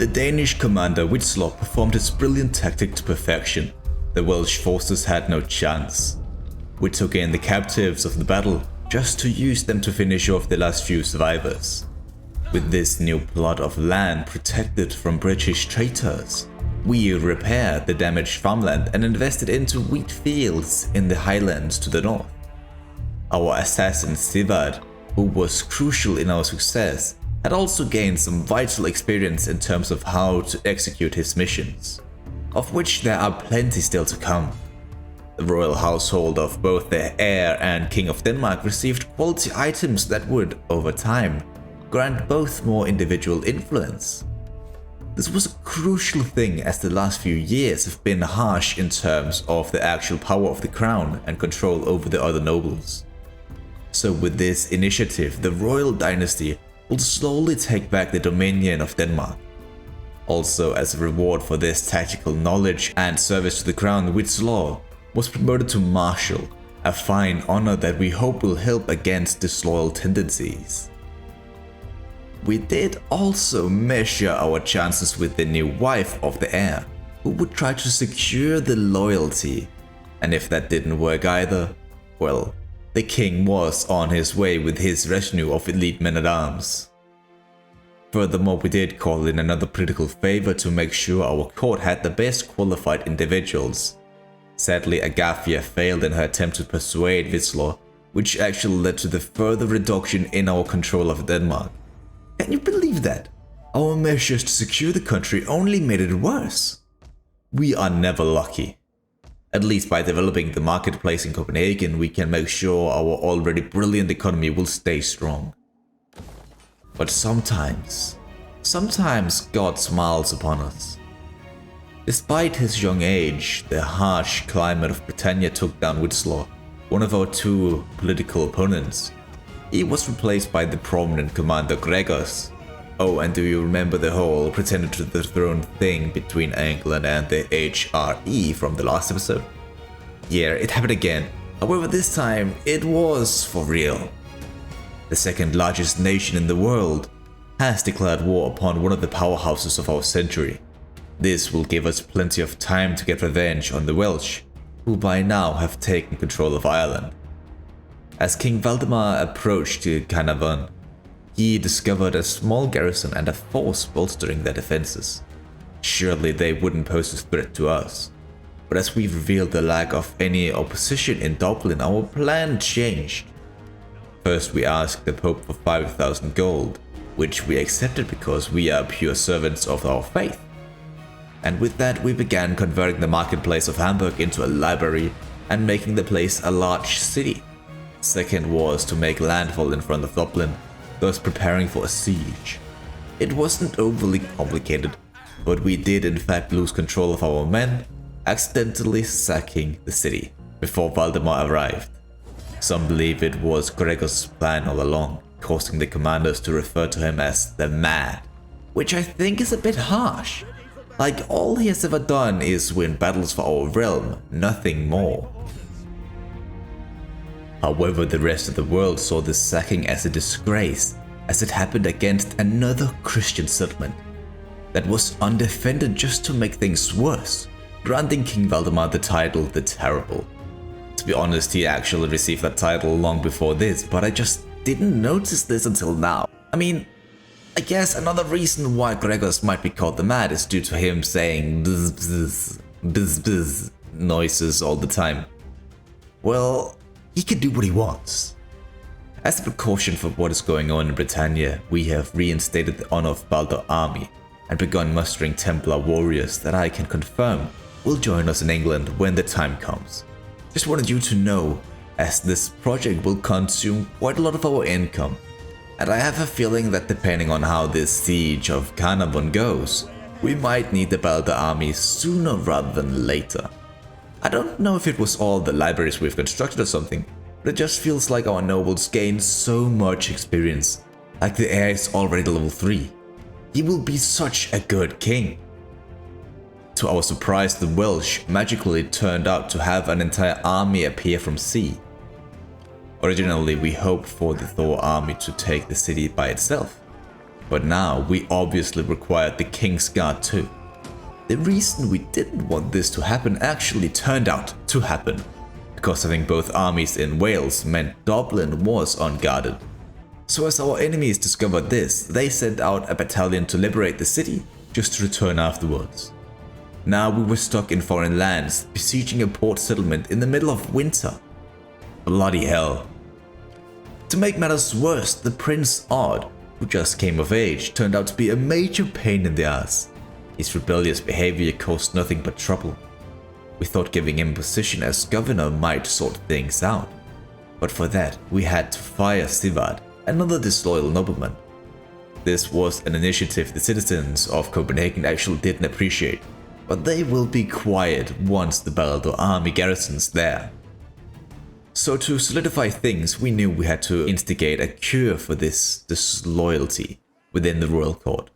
The Danish commander Witzlow performed his brilliant tactic to perfection. The Welsh forces had no chance. We took in the captives of the battle just to use them to finish off the last few survivors. With this new plot of land protected from British traitors, we repaired the damaged farmland and invested into wheat fields in the highlands to the north. Our assassin Sivad, who was crucial in our success, had also gained some vital experience in terms of how to execute his missions, of which there are plenty still to come. The royal household of both the heir and King of Denmark received quality items that would, over time, grant both more individual influence. This was a crucial thing as the last few years have been harsh in terms of the actual power of the crown and control over the other nobles. So with this initiative, the royal dynasty will slowly take back the dominion of Denmark. Also, as a reward for this tactical knowledge and service to the crown, Witzlow was promoted to Marshal, a fine honor that we hope will help against disloyal tendencies. We did also measure our chances with the new wife of the heir, who would try to secure the loyalty, and if that didn't work either, well, the king was on his way with his retinue of elite men-at-arms. Furthermore, we did call in another political favor to make sure our court had the best qualified individuals. Sadly, Agafia failed in her attempt to persuade Witzlow, which actually led to the further reduction in our control of Denmark. Can you believe that? Our measures to secure the country only made it worse. We are never lucky. At least by developing the marketplace in Copenhagen, we can make sure our already brilliant economy will stay strong. But sometimes God smiles upon us. Despite his young age, the harsh climate of Britannia took down Witzlow, one of our two political opponents. He was replaced by the prominent commander Gregors. Oh, and do you remember the whole pretender to the throne thing between England and the HRE from the last episode? Yeah, it happened again. However, this time it was for real. The second largest nation in the world has declared war upon one of the powerhouses of our century. This will give us plenty of time to get revenge on the Welsh, who by now have taken control of Ireland. As King Valdemar approached Carnarvon, he discovered a small garrison and a force bolstering their defenses. Surely they wouldn't pose a threat to us. But as we revealed the lack of any opposition in Dublin, our plan changed. First, we asked the Pope for 5,000 gold, which we accepted because we are pure servants of our faith. And with that, we began converting the marketplace of Hamburg into a library and making the place a large city. Second was to make landfall in front of Dublin, thus preparing for a siege. It wasn't overly complicated, but we did in fact lose control of our men, accidentally sacking the city before Valdemar arrived. Some believe it was Gregor's plan all along, causing the commanders to refer to him as the Mad, which I think is a bit harsh. Like, all he has ever done is win battles for our realm, nothing more. However, the rest of the world saw this sacking as a disgrace, as it happened against another Christian settlement that was undefended just to make things worse, granting King Valdemar the title the Terrible. To be honest, he actually received that title long before this, but I just didn't notice this until now. I mean, I guess another reason why Gregors might be called the Mad is due to him saying bzz bzz, bzz bzz noises all the time. Well, he can do what he wants. As a precaution for what is going on in Britannia, we have reinstated the honor of Baldur army and begun mustering Templar warriors that I can confirm will join us in England when the time comes. Just wanted you to know, as this project will consume quite a lot of our income, and I have a feeling that depending on how this siege of Carnarvon goes, we might need the Baldur army sooner rather than later. I don't know if it was all the libraries we've constructed or something, but it just feels like our nobles gained so much experience, like the heir is already level 3. He will be such a good king. To our surprise, the Welsh magically turned out to have an entire army appear from sea. Originally, we hoped for the Thor army to take the city by itself, but now we obviously required the King's Guard too. The reason we didn't want this to happen actually turned out to happen, because having both armies in Wales meant Dublin was unguarded. So as our enemies discovered this, they sent out a battalion to liberate the city, just to return afterwards. Now we were stuck in foreign lands, besieging a port settlement in the middle of winter. Bloody hell. To make matters worse, the Prince Odd, who just came of age, turned out to be a major pain in the ass. His rebellious behavior caused nothing but trouble. We thought giving him position as governor might sort things out, but for that we had to fire Sivad, another disloyal nobleman. This was an initiative the citizens of Copenhagen actually didn't appreciate, but they will be quiet once the Baldur army garrisons there. So to solidify things, we knew we had to instigate a cure for this disloyalty within the royal court.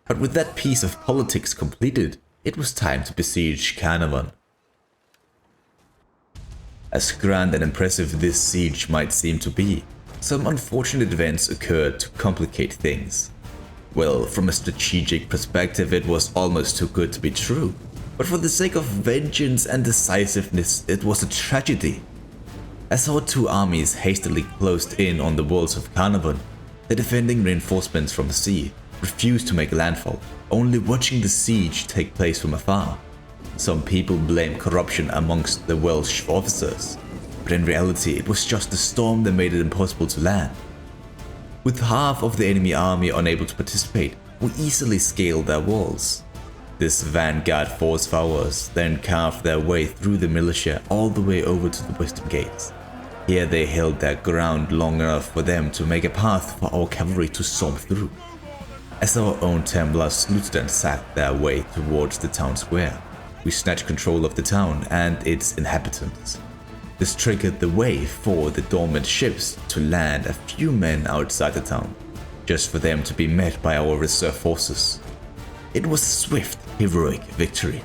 But with that piece of politics completed, it was time to besiege Carnarvon. As grand and impressive this siege might seem to be, some unfortunate events occurred to complicate things. Well, from a strategic perspective it was almost too good to be true, but for the sake of vengeance and decisiveness it was a tragedy. As our two armies hastily closed in on the walls of Carnarvon, the defending reinforcements from the sea refused to make landfall, only watching the siege take place from afar. Some people blame corruption amongst the Welsh officers, but in reality it was just the storm that made it impossible to land. With half of the enemy army unable to participate, we easily scaled their walls. This vanguard force of ours then carved their way through the militia all the way over to the western gates. Here they held their ground long enough for them to make a path for our cavalry to storm through. As our own Templars looted and sacked their way towards the town square, we snatched control of the town and its inhabitants. This triggered the way for the dormant ships to land a few men outside the town, just for them to be met by our reserve forces. It was a swift, heroic victory.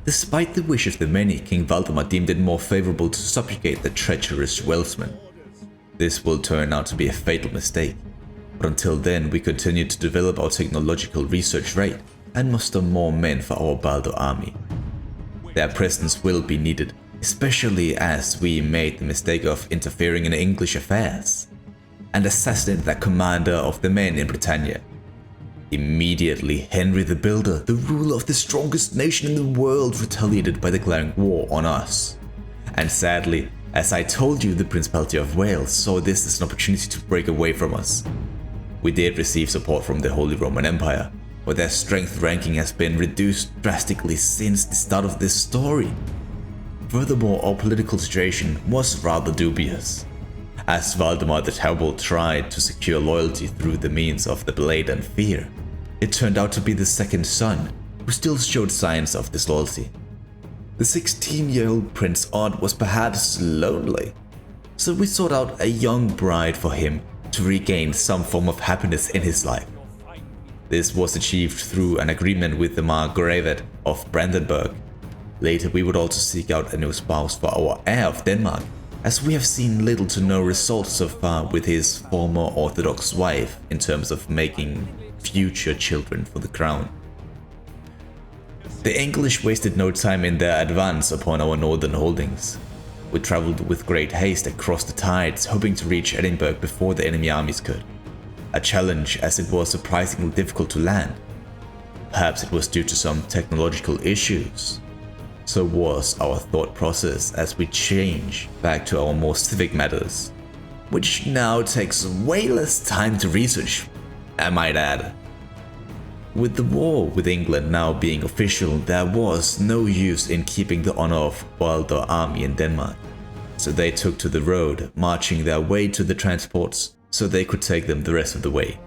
Despite the wish of the many, King Valdemar deemed it more favorable to subjugate the treacherous Welshmen. This will turn out to be a fatal mistake, but until then we continue to develop our technological research rate and muster more men for our Baldur army. Their presence will be needed, especially as we made the mistake of interfering in English affairs and assassinated the commander of the men in Britannia. Immediately, Henry the Builder, the ruler of the strongest nation in the world, retaliated by declaring war on us. And sadly, as I told you, the Principality of Wales saw this as an opportunity to break away from us. We did receive support from the Holy Roman Empire, but their strength ranking has been reduced drastically since the start of this story. Furthermore, our political situation was rather dubious. As Valdemar the Terrible tried to secure loyalty through the means of the blade and fear, it turned out to be the second son, who still showed signs of disloyalty. The 16-year-old Prince Odd was perhaps lonely, so we sought out a young bride for him to regain some form of happiness in his life. This was achieved through an agreement with the Margrave of Brandenburg. Later we would also seek out a new spouse for our heir of Denmark, as we have seen little to no results so far with his former Orthodox wife in terms of making future children for the crown. The English wasted no time in their advance upon our northern holdings. We traveled with great haste across the tides, hoping to reach Edinburgh before the enemy armies could. A challenge, as it was surprisingly difficult to land. Perhaps it was due to some technological issues. So was our thought process as we change back to our more civic matters, which now takes way less time to research, I might add. With the war with England now being official, there was no use in keeping the honor of Baldur army in Denmark. So they took to the road, marching their way to the transports so they could take them the rest of the way.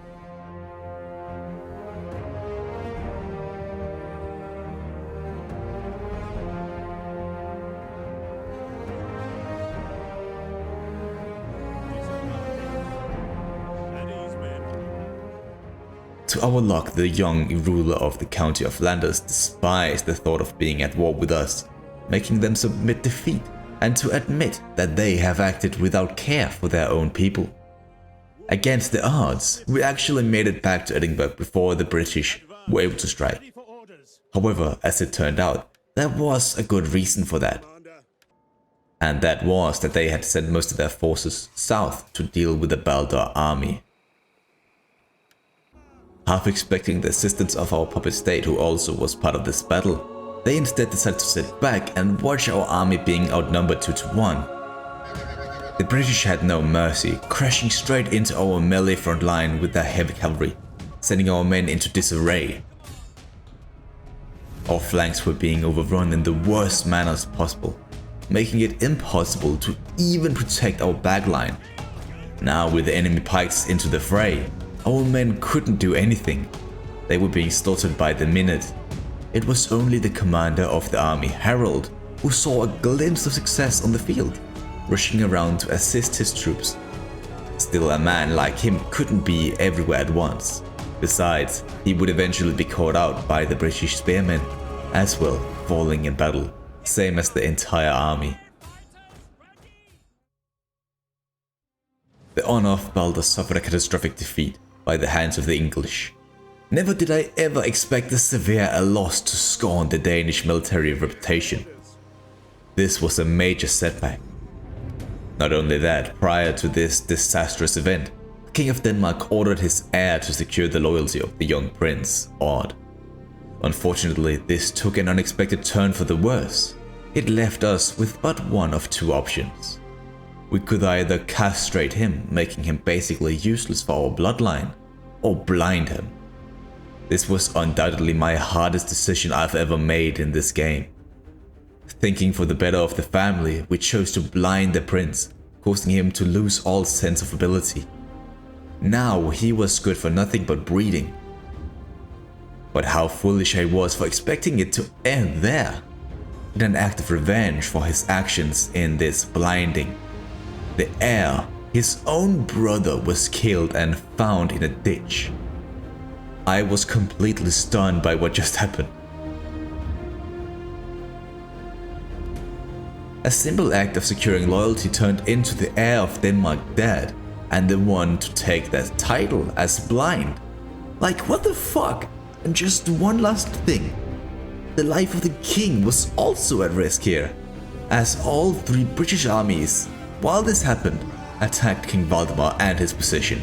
To our luck, the young ruler of the county of Flanders despised the thought of being at war with us, making them submit defeat and to admit that they have acted without care for their own people. Against the odds, we actually made it back to Edinburgh before the British were able to strike. However, as it turned out, there was a good reason for that. And that was that they had sent most of their forces south to deal with the Baldar army. Half expecting the assistance of our puppet state, who also was part of this battle, they instead decided to sit back and watch our army being outnumbered 2-1. The British had no mercy, crashing straight into our melee front line with their heavy cavalry, sending our men into disarray. Our flanks were being overrun in the worst manners possible, making it impossible to even protect our backline. Now with the enemy pikes into the fray, our men couldn't do anything. They were being slaughtered by the minute. It was only the commander of the army, Harold, who saw a glimpse of success on the field, rushing around to assist his troops. Still, a man like him couldn't be everywhere at once. Besides, he would eventually be caught out by the British spearmen, as well, falling in battle, same as the entire army. The honor of Balder suffered a catastrophic defeat by the hands of the English. Never did I ever expect this severe a loss to scorn the Danish military reputation. This was a major setback. Not only that, prior to this disastrous event, the King of Denmark ordered his heir to secure the loyalty of the young prince, Odd. Unfortunately, this took an unexpected turn for the worse. It left us with but one of two options. We could either castrate him, making him basically useless for our bloodline, or blind him. This was undoubtedly my hardest decision I've ever made in this game. Thinking for the better of the family, we chose to blind the prince, causing him to lose all sense of ability. Now he was good for nothing but breeding. But how foolish I was for expecting it to end there. In an act of revenge for his actions in this blinding, the heir, his own brother, was killed and found in a ditch. I was completely stunned by what just happened. A simple act of securing loyalty turned into the heir of Denmark dead, and the one to take that title as blind. Like, what the fuck? And just one last thing. The life of the king was also at risk here, as all three British armies, while this happened, attacked King Valdemar and his position.